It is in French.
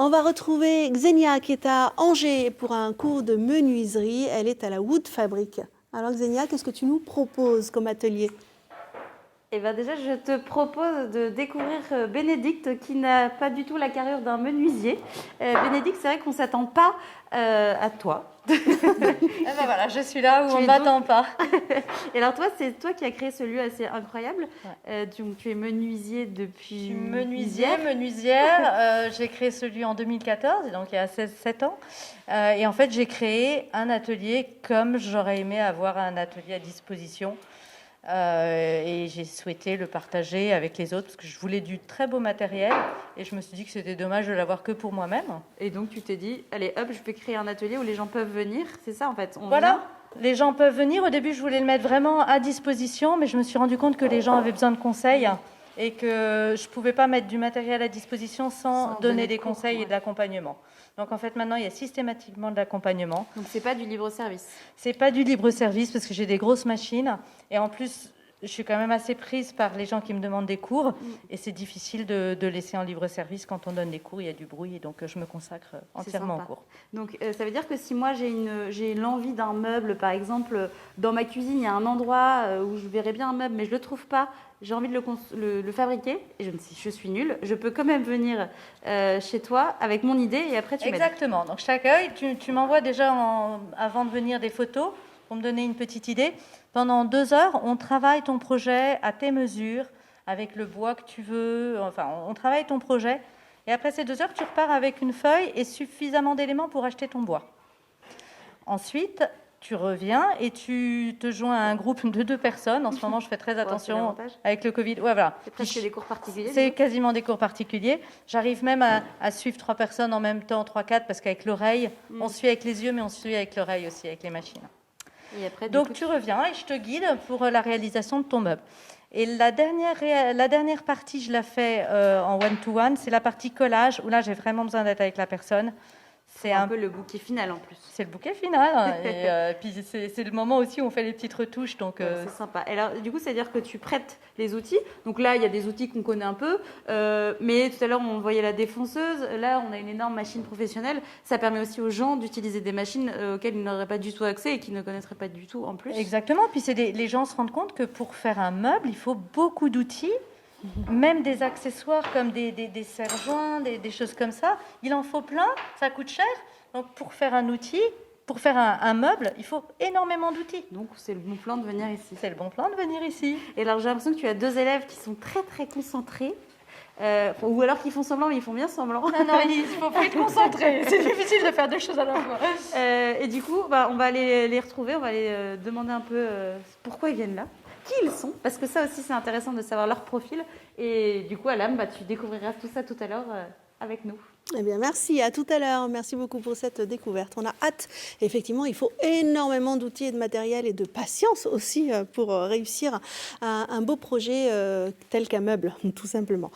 On va retrouver Xenia qui est à Angers pour un cours de menuiserie. Elle est à la Wood Fabric. Alors Xenia, qu'est-ce que tu nous proposes comme atelier? Eh ben déjà, je te propose de découvrir Bénédicte, qui n'a pas du tout la carrure d'un menuisier. Bénédicte, c'est vrai qu'on ne s'attend pas à toi. Eh ben voilà, je suis là où on ne m'attend pas. Et alors toi, c'est toi qui as créé ce lieu assez incroyable. Ouais. Tu es menuisier depuis... Je suis menuisière. J'ai créé ce lieu en 2014, donc il y a 7 ans. Et en fait, j'ai créé un atelier comme j'aurais aimé avoir un atelier à disposition. Et j'ai souhaité le partager avec les autres parce que je voulais du très beau matériel et je me suis dit que c'était dommage de l'avoir que pour moi-même. Et donc tu t'es dit, allez hop, je vais créer un atelier où les gens peuvent venir, c'est ça en fait? Voilà, les gens peuvent venir. Au début, je voulais le mettre vraiment à disposition, mais je me suis rendu compte que les gens avaient besoin de conseils et que je ne pouvais pas mettre du matériel à disposition sans donner des conseils et de l'accompagnement. Donc en fait, maintenant, il y a systématiquement de l'accompagnement. Donc c'est pas du libre-service? C'est pas du libre-service parce que j'ai des grosses machines et en plus, je suis quand même assez prise par les gens qui me demandent des cours et c'est difficile de laisser en libre-service quand on donne des cours, il y a du bruit et donc je me consacre entièrement aux cours. Donc ça veut dire que si moi j'ai l'envie d'un meuble, par exemple, dans ma cuisine, il y a un endroit où je verrais bien un meuble mais je ne le trouve pas, j'ai envie de le fabriquer et je suis nulle, je peux quand même venir chez toi avec mon idée et après tu m'aides. Exactement, donc je t'accueille, tu m'envoies déjà avant de venir des photos pour me donner une petite idée. Pendant 2 heures, on travaille ton projet à tes mesures, avec le bois que tu veux, enfin on travaille ton projet et après ces 2 heures, tu repars avec une feuille et suffisamment d'éléments pour acheter ton bois. Ensuite, tu reviens et tu te joins à un groupe de 2 personnes. En ce moment, je fais très attention avec le Covid. Ouais, voilà. C'est presque des cours particuliers. C'est quasiment des cours particuliers. J'arrive même à suivre 3 personnes en même temps, 3-4, parce qu'avec l'oreille, on suit avec les yeux, mais on suit avec l'oreille aussi, avec les machines. Et après, donc tu reviens et je te guide pour la réalisation de ton meuble. Et la dernière partie, je la fais en one-to-one, c'est la partie collage, où là, j'ai vraiment besoin d'être avec la personne. C'est un peu le bouquet final en plus. C'est le bouquet final. Et puis c'est le moment aussi où on fait les petites retouches. Donc c'est sympa. Et alors, du coup, c'est-à-dire que tu prêtes les outils. Donc là, il y a des outils qu'on connaît un peu. Mais tout à l'heure, on voyait la défonceuse. Là, on a une énorme machine professionnelle. Ça permet aussi aux gens d'utiliser des machines auxquelles ils n'auraient pas du tout accès et qu'ils ne connaîtraient pas du tout en plus. Exactement. Puis les gens se rendent compte que pour faire un meuble, il faut beaucoup d'outils. Même des accessoires comme des serre-joints, des choses comme ça, il en faut plein, ça coûte cher. Donc pour faire un outil, pour faire un meuble, il faut énormément d'outils. Donc c'est le bon plan de venir ici. C'est le bon plan de venir ici. Et alors j'ai l'impression que tu as 2 élèves qui sont très très concentrés. Ou alors qu'ils font semblant, mais ils font bien semblant. Non, il faut plus être concentré. C'est difficile de faire 2 choses à la fois. Et du coup, on va aller les retrouver, on va aller demander un peu pourquoi ils viennent là. Qui ils sont, parce que ça aussi c'est intéressant de savoir leur profil. Et du coup, Alam, tu découvriras tout ça tout à l'heure avec nous. Eh bien, merci, à tout à l'heure. Merci beaucoup pour cette découverte. On a hâte. Effectivement, il faut énormément d'outils et de matériel et de patience aussi pour réussir un beau projet tel qu'un meuble, tout simplement.